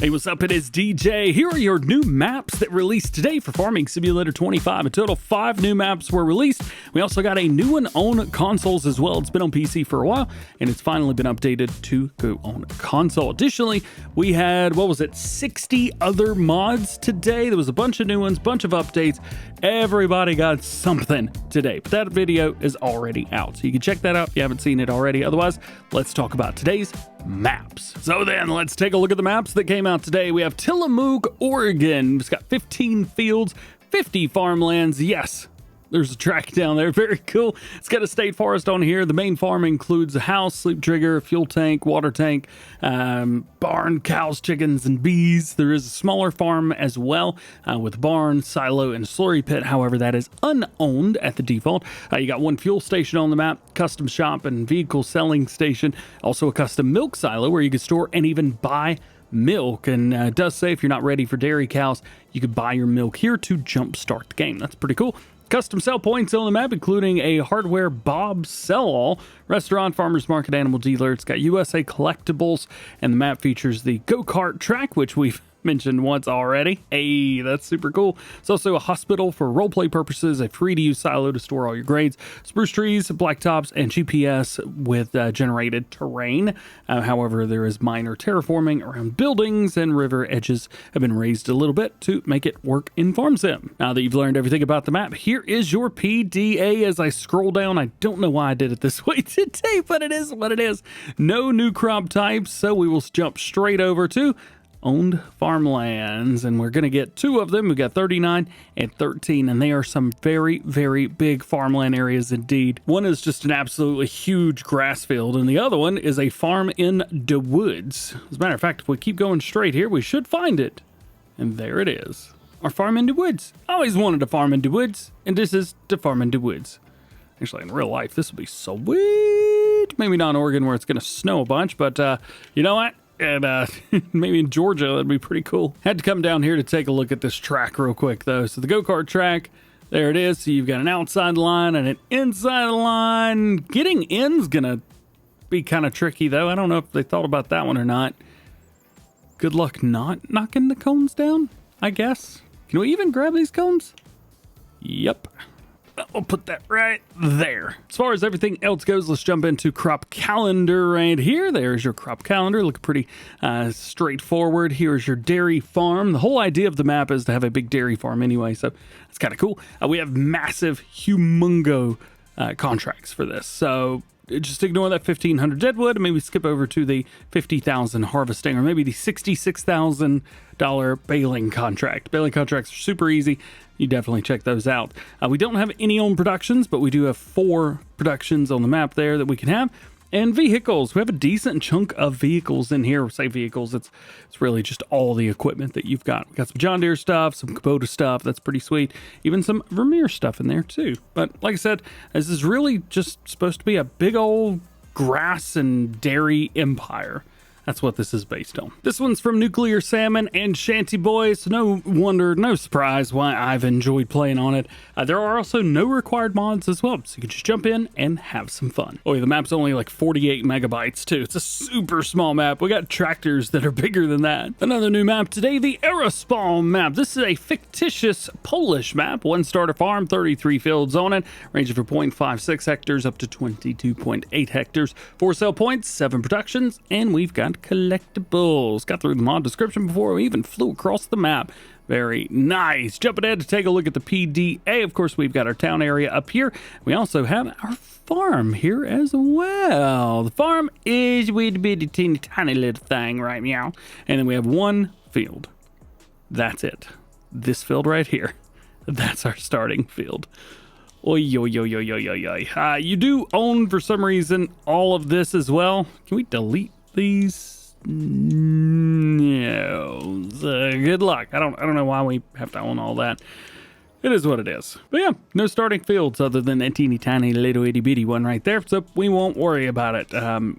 Hey, what's up? It is DJ. Here are your new maps that released today for Farming Simulator 25. A total of 5 new maps were released. We also got a new one on consoles as well. It's been on PC for a while, and it's finally been updated to go on console. Additionally, we had, 60 other mods today. There was a bunch of new ones, bunch of updates. Everybody got something today, but that video is already out, so you can check that out if you haven't seen it already. Otherwise, let's talk about today's maps. So then, let's take a look at the maps that came out today. We have Tillamook, Oregon. It's got 15 fields, 50 farmlands. Yes, there's a track down there. Very cool. It's got a state forest on here. The main farm includes a house, sleep trigger, fuel tank, water tank, barn, cows, chickens, and bees. There is a smaller farm as well with barn, silo, and slurry pit. However, that is unowned at the default. You got one fuel station on the map, custom shop and vehicle selling station. Also a custom milk silo where you can store and even buy milk, and it does say if you're not ready for dairy cows, you could buy your milk here to jumpstart the game. That's pretty cool. Custom sell points on the map, including a hardware Bob sell-all, restaurant, farmers market, animal dealer. It's got USA collectibles, and the map features the go-kart track, which we've mentioned once already. Hey, that's super cool. It's also a hospital for roleplay purposes, a free-to-use silo to store all your grades, spruce trees, blacktops, and GPS with generated terrain. However, there is minor terraforming around buildings, and river edges have been raised a little bit to make it work in Farm Sim. Now that you've learned everything about the map, here is your PDA as I scroll down. I don't know why I did it this way today, but it is what it is. No new crop types, so we will jump straight over to owned farmlands, and we're going to get 2 of them. We got 39 and 13, and they are some very, very big farmland areas indeed. One is just an absolutely huge grass field, and the other one is a farm in the woods. As a matter of fact, if we keep going straight here, we should find it. And there it is. Our farm in the woods. I always wanted a farm in the woods, and this is the farm in the woods. Actually, in real life, this would be sweet. Maybe not in Oregon where it's going to snow a bunch, but you know what? And maybe in Georgia, that'd be pretty cool. Had to come down here to take a look at this track real quick, though. So the go-kart track, there it is. So you've got an outside line and an inside line. Getting in's going to be kind of tricky, though. I don't know if they thought about that one or not. Good luck not knocking the cones down, I guess. Can we even grab these cones? Yep. We'll put that right there. As far as everything else goes, let's jump into crop calendar right here. There's your crop calendar. Look pretty straightforward. Here's your dairy farm. The whole idea of the map is to have a big dairy farm anyway, so that's kind of cool. We have massive, humongo contracts for this. So just ignore that 1,500 deadwood and maybe skip over to the 50,000 harvesting, or maybe the $66,000 baling contract. Baling contracts are super easy. You definitely check those out. We don't have any own productions, but we do have 4 productions on the map there that we can have. And vehicles. We have a decent chunk of vehicles in here. Say vehicles, it's really just all the equipment that you've got. We got some John Deere stuff, some Kubota stuff. That's pretty sweet. Even some Vermeer stuff in there too. But like I said, this is really just supposed to be a big old grass and dairy empire. That's what this is based on. This one's from Nuclear Salmon and Shanty Boys. No wonder, no surprise why I've enjoyed playing on it. There are also no required mods as well, so you can just jump in and have some fun. Oh, yeah, the map's only like 48 megabytes too. It's a super small map. We got tractors that are bigger than that. Another new map today, the Agrospol Map. This is a fictitious Polish map. 1 starter farm, 33 fields on it, ranging from 0.56 hectares up to 22.8 hectares. 4 sell points, 7 productions, and we've got collectibles. Got through the mod description before we even flew across the map. Very nice. Jumping ahead to take a look at the PDA. Of course, we've got our town area up here. We also have our farm here as well. The farm is wee bitty teeny tiny little thing, right? Meow. And then we have 1 field. That's it. This field right here. That's our starting field. Oy, oy, oy, oy, oy, oy, oy. You do own, for some reason, all of this as well. Can we delete these? No. Good luck. I don't know why we have to own all that. It is what it is. But yeah, no starting fields other than that teeny tiny little itty bitty one right there, so we won't worry about it.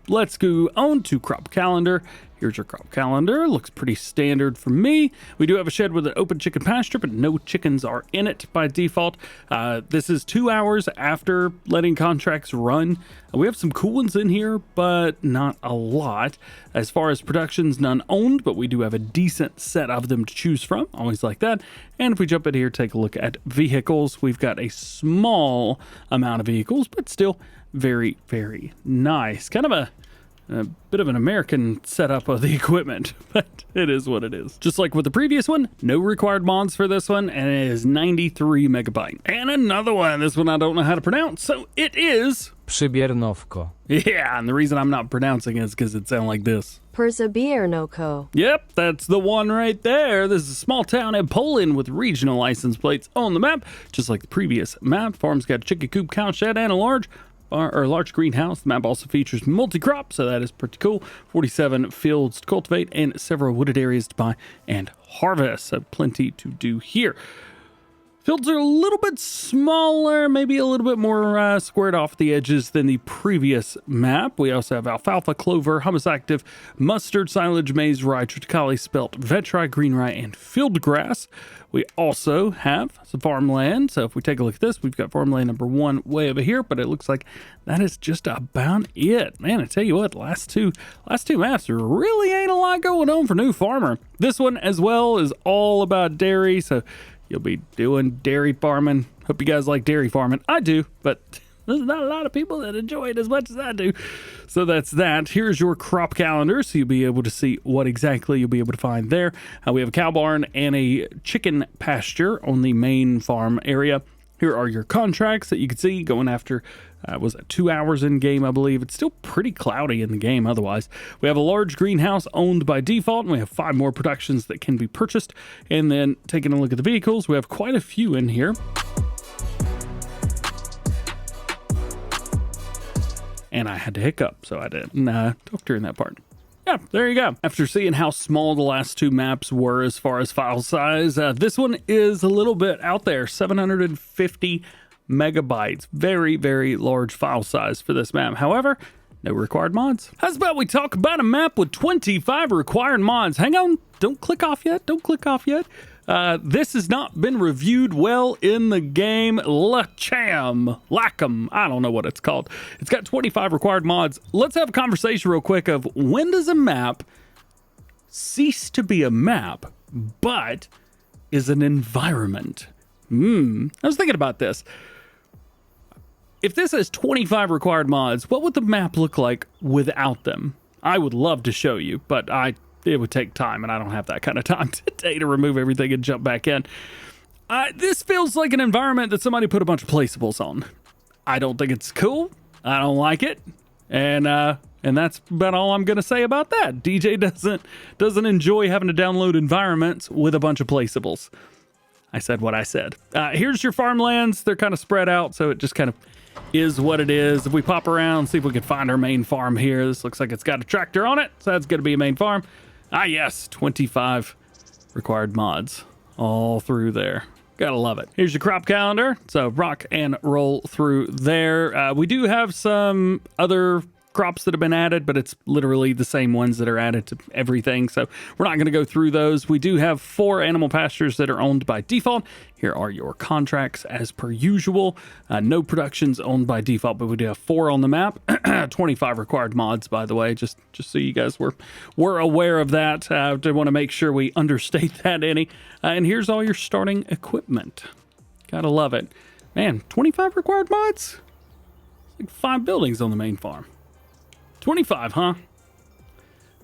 Let's go on to crop calendar. Here's your crop calendar. Looks pretty standard for me. We do have a shed with an open chicken pasture, but no chickens are in it by default. This is 2 hours after letting contracts run. We have some cool ones in here, but not a lot. As far as productions, none owned, but we do have a decent set of them to choose from. Always like that. And if we jump in here, take a look at vehicles. We've got a small amount of vehicles, but still very, very nice. Kind of a bit of an American setup of the equipment, but it is what it is. Just like with the previous one, no required mods for this one, and it is 93 megabyte. And another one, this one I don't know how to pronounce, so it is Przybiernowko. Yeah, and the reason I'm not pronouncing it is because it sounds like this. Przybiernowko. Yep, that's the one right there. This is a small town in Poland with regional license plates on the map, just like the previous map. Farm's got a chicken coop, cow shed, and a large greenhouse. The map also features multi-crop, so that is pretty cool. 47 fields to cultivate and several wooded areas to buy and harvest, so plenty to do here. Fields are a little bit smaller, maybe a little bit more squared off the edges than the previous map. We also have alfalfa, clover, hummus active, mustard, silage, maize, rye, triticale, spelt, vet rye, green rye, and field grass. We also have some farmland. So if we take a look at this, we've got farmland number 1 way over here, but it looks like that is just about it. Man, I tell you what, last two maps really ain't a lot going on for new farmer. This one as well is all about dairy, so you'll be doing dairy farming. Hope you guys like dairy farming. I do, but there's not a lot of people that enjoy it as much as I do. So that's that. Here's your crop calendar, so you'll be able to see what exactly you'll be able to find there. We have a cow barn and a chicken pasture on the main farm area. Here are your contracts that you can see going after, was it 2 hours in game, I believe. It's still pretty cloudy in the game otherwise. We have a large greenhouse owned by default, and we have 5 more productions that can be purchased. And then taking a look at the vehicles, we have quite a few in here. And I had to hiccup, so I didn't talk during that part. Yeah, there you go. After seeing how small the last 2 maps were as far as file size, this one is a little bit out there, 750 megabytes. Very, very large file size for this map. However, no required mods. How's about we talk about a map with 25 required mods? Hang on, don't click off yet. Don't click off yet. This has not been reviewed well in the game. Lachem, I don't know what it's called. It's got 25 required mods. Let's have a conversation real quick of when does a map cease to be a map, but is an environment? I was thinking about this. If this has 25 required mods, what would the map look like without them? I would love to show you, but it would take time, and I don't have that kind of time today to remove everything and jump back in. This feels like an environment that somebody put a bunch of placeables on. I don't think it's cool. I don't like it. And that's about all I'm going to say about that. DJ doesn't enjoy having to download environments with a bunch of placeables. I said what I said. Here's your farmlands. They're kind of spread out, so it just kind of is what it is. If we pop around, see if we can find our main farm here. This looks like it's got a tractor on it, so that's going to be a main farm. Yes, 25 required mods all through there. Gotta love it. Here's your crop calendar. So rock and roll through there. We do have some other crops that have been added, but it's literally the same ones that are added to everything, so we're not going to go through those. We do have 4 animal pastures that are owned by default. Here are your contracts as per usual. No productions owned by default, but we do have 4 on the map. 25 required mods, by the way, just so you guys were aware of that. I want to make sure we understate that any. And here's all your starting equipment. Gotta love it. Man, 25 required mods? It's like 5 buildings on the main farm. 25, huh?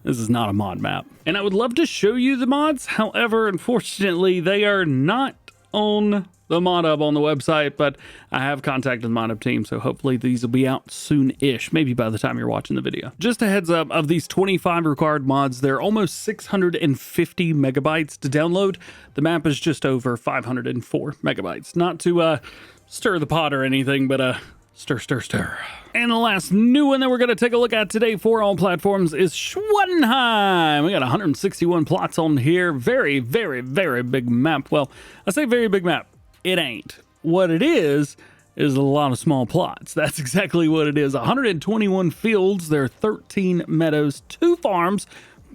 This is not a mod map. And I would love to show you the mods. However, unfortunately, they are not on the mod hub on the website, but I have contacted the mod hub team, so hopefully these will be out soon-ish, maybe by the time you're watching the video. Just a heads up, of these 25 required mods, they're almost 650 megabytes to download. The map is just over 504 megabytes. Not to stir the pot or anything, but stir. And the last new one that we're going to take a look at today for all platforms is Schwaadeheim. We got 161 plots on here. Very, very, very big map. Well, I say very big map. It ain't. What it is a lot of small plots. That's exactly what it is. 121 fields. There are 13 meadows, 2 farms,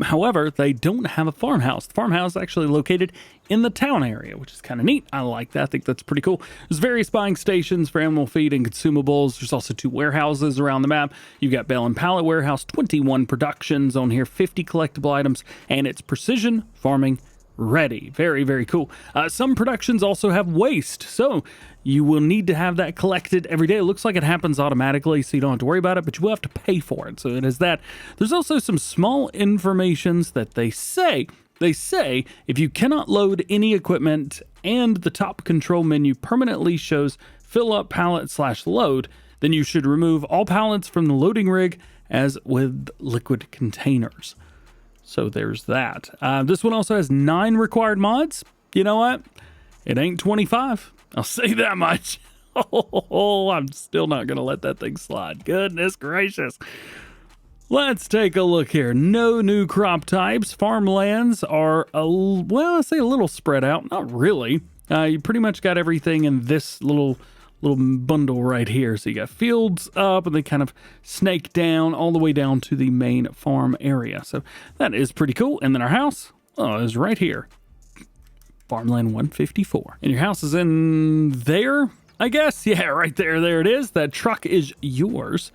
However, they don't have a farmhouse. The farmhouse is actually located in the town area, which is kind of neat. I like that. I think that's pretty cool. There's various buying stations for animal feed and consumables. There's also 2 warehouses around the map. You've got bale and pallet warehouse, 21 productions on here, 50 collectible items, and it's precision farming ready. Very, very cool. Some productions also have waste, so you will need to have that collected every day. It looks like it happens automatically, so you don't have to worry about it, but you will have to pay for it. So it is that. There's also some small informations that they say if you cannot load any equipment and the top control menu permanently shows fill up pallet / load, then you should remove all pallets from the loading rig as with liquid containers. So there's that. This one also has 9 required mods. You know what? It ain't 25. I'll say that much. Oh, I'm still not going to let that thing slide. Goodness gracious. Let's take a look here. No new crop types. Farmlands are, I say a little spread out. Not really. You pretty much got everything in this little bundle right here. So you got fields up and they kind of snake down all the way down to the main farm area. So that is pretty cool. And then our house is right here. Farmland 154. And your house is in there, I guess. Yeah, right there. There it is. That truck is yours.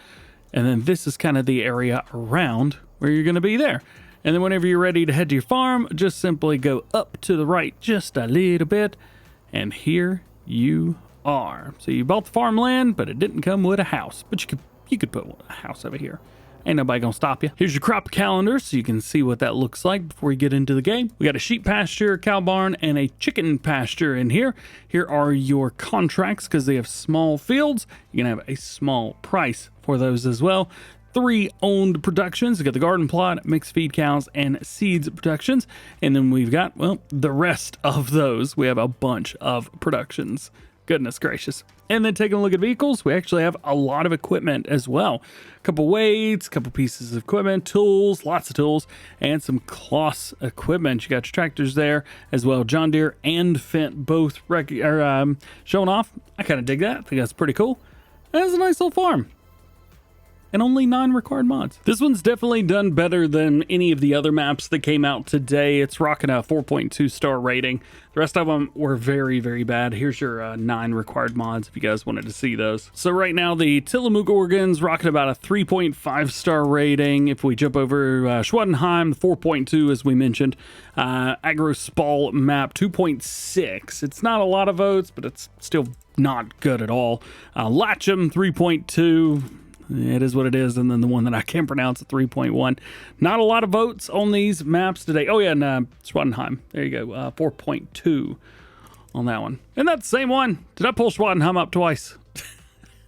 And then this is kind of the area around where you're going to be there. And then whenever you're ready to head to your farm, just simply go up to the right just a little bit. And here you are. So you bought the farmland, but it didn't come with a house. But you could put a house over here. Ain't nobody gonna stop you. Here's your crop calendar so you can see what that looks like before you get into the game. We got a sheep pasture, a cow barn, and a chicken pasture in here. Here are your contracts because they have small fields. You can have a small price for those as well. 3 owned productions. We got the garden plot, mixed feed cows, and seeds productions. And then we've got, well, the rest of those. We have a bunch of productions. Goodness gracious. And then taking a look at vehicles, we actually have a lot of equipment as well. A couple weights, a couple pieces of equipment, tools, lots of tools, and some cloth equipment. You got your tractors there as well. John Deere and Fendt both showing off. I kind of dig that. I think that's pretty cool. That's a nice little farm. And only 9 required mods. This one's definitely done better than any of the other maps that came out today. It's rocking a 4.2 star rating. The rest of them were very, very bad. Here's your 9 required mods if you guys wanted to see those. So right now the Tillamook OR's rocking about a 3.5 star rating. If we jump over Schwaadeheim, 4.2 as we mentioned. Agrospol Map, 2.6. It's not a lot of votes, but it's still not good at all. Lachem, 3.2. It is what it is. And then the one that I can't pronounce at 3.1. Not a lot of votes on these maps today. Oh, yeah, and Schwaadeheim. There you go. 4.2 on that one. And that's the same one. Did I pull Schwaadeheim up twice?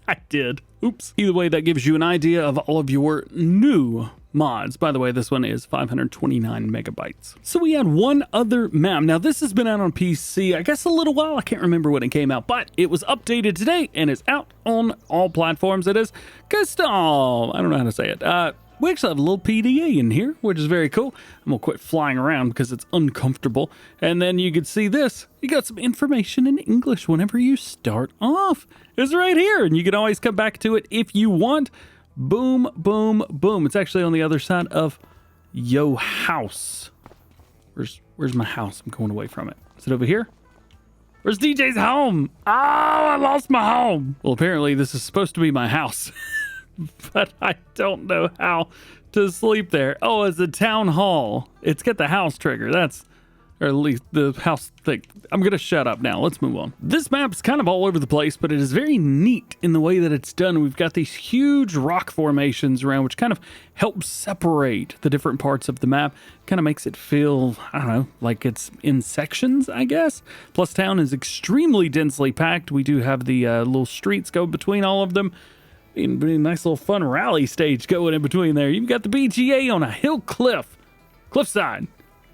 I did. Oops. Either way, that gives you an idea of all of your new mods. By the way, this one is 529 megabytes. So we had one other map. Now, this has been out on PC, I guess a little while. I can't remember when it came out, but it was updated today and is out on all platforms. It is Geistal. I don't know how to say it. We actually have a little PDA in here, which is very cool. I'm gonna quit flying around because it's uncomfortable. And then you can see this. You got some information in English whenever you start off. It's right here, and you can always come back to it if you want. Boom, boom, boom. It's actually on the other side of yo house. Where's my house? I'm going away from it. Is it over here? Where's DJ's home? Oh, I lost my home. Well, apparently this is supposed to be my house, but I don't know how to sleep there. Oh, it's a town hall. It's got the house trigger. Or at least the house thing. I'm going to shut up now. Let's move on. This map's kind of all over the place, but it is very neat in the way that it's done. We've got these huge rock formations around, which kind of helps separate the different parts of the map. Kind of makes it feel, I don't know, like it's in sections, I guess. Plus, town is extremely densely packed. We do have the little streets go between all of them. Being a nice little fun rally stage going in between there. You've got the BGA on a hill cliffside.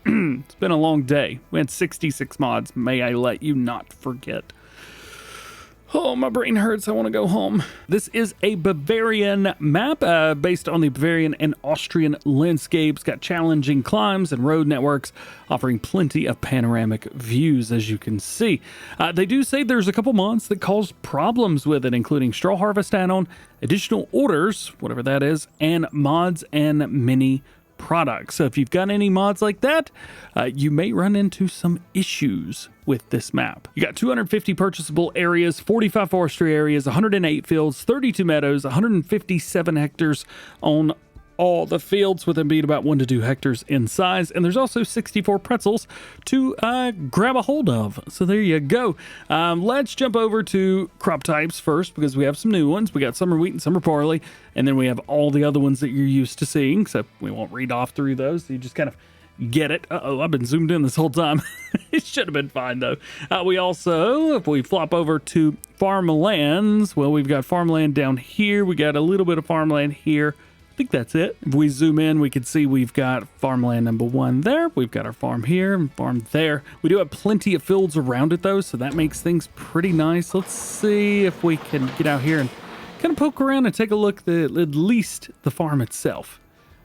It's been a long day. We had 66 mods. May I let you not forget. Oh, my brain hurts. I want to go home. This is a Bavarian map based on the Bavarian and Austrian landscapes. Got challenging climbs and road networks, offering plenty of panoramic views, as you can see. They do say there's a couple mods that cause problems with it, including straw harvest add-on, additional orders, whatever that is, and mods and mini products. So if you've got any mods like that, you may run into some issues with this map. You got 250 purchasable areas, 45 forestry areas, 108 fields, 32 meadows, 157 hectares on all the fields, with them being about 1 to 2 hectares in size. And there's also 64 pretzels to grab a hold of. So there you go. Let's jump over to crop types first, because we have some new ones. We got summer wheat and summer barley, and then we have all the other ones that you're used to seeing. So we won't read off through those. So you just kind of get it. Uh-oh, I've been zoomed in this whole time. It should have been fine, though. We also, if we flop over to farmlands, well, we've got farmland down here. We got a little bit of farmland here. I think that's it. If we zoom in, we can see we've got farmland number 1 there. We've got our farm here and farm there. We do have plenty of fields around it, though, so that makes things pretty nice. Let's see if we can get out here and kind of poke around and take a look at least the farm itself.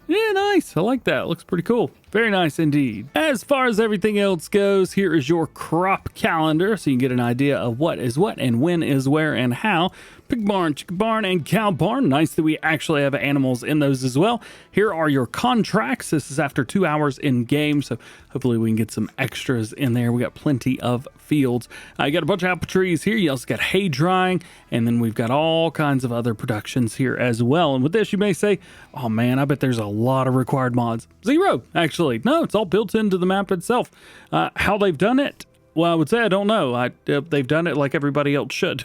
Yeah, nice. I like that. It looks pretty cool. Very nice indeed. As far as everything else goes, here is your crop calendar, so you can get an idea of what is what and when is where and how. Pig barn, chicken barn, and cow barn. Nice that we actually have animals in those as well. Here are your contracts. This is after 2 hours in game, so hopefully we can get some extras in there. We got plenty of fields. You got a bunch of apple trees here. You also got hay drying, and then we've got all kinds of other productions here as well. And with this, you may say, oh man, I bet there's a lot of required mods. 0, actually. No, it's all built into the map itself. How they've done it? Well, I would say I don't know. They've done it like everybody else should.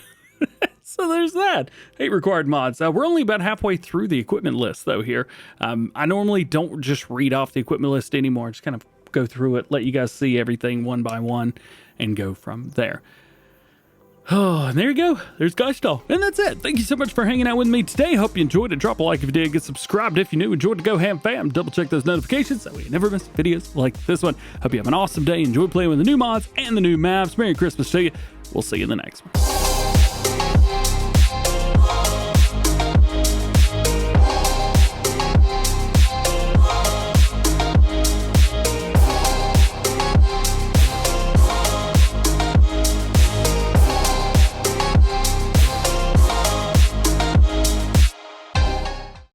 So there's that. 8 required mods. We're only about halfway through the equipment list, though, here. I normally don't just read off the equipment list anymore. Just kind of go through it, let you guys see everything one by one, and go from there. Oh, and there you go. There's Geistal. And that's it. Thank you so much for hanging out with me today. Hope you enjoyed it. Drop a like if you did. Get subscribed if you new. Enjoyed the GoHam fam. Double check those notifications so you never miss videos like this one. Hope you have an awesome day. Enjoy playing with the new mods and the new maps. Merry Christmas to you. We'll see you in the next one.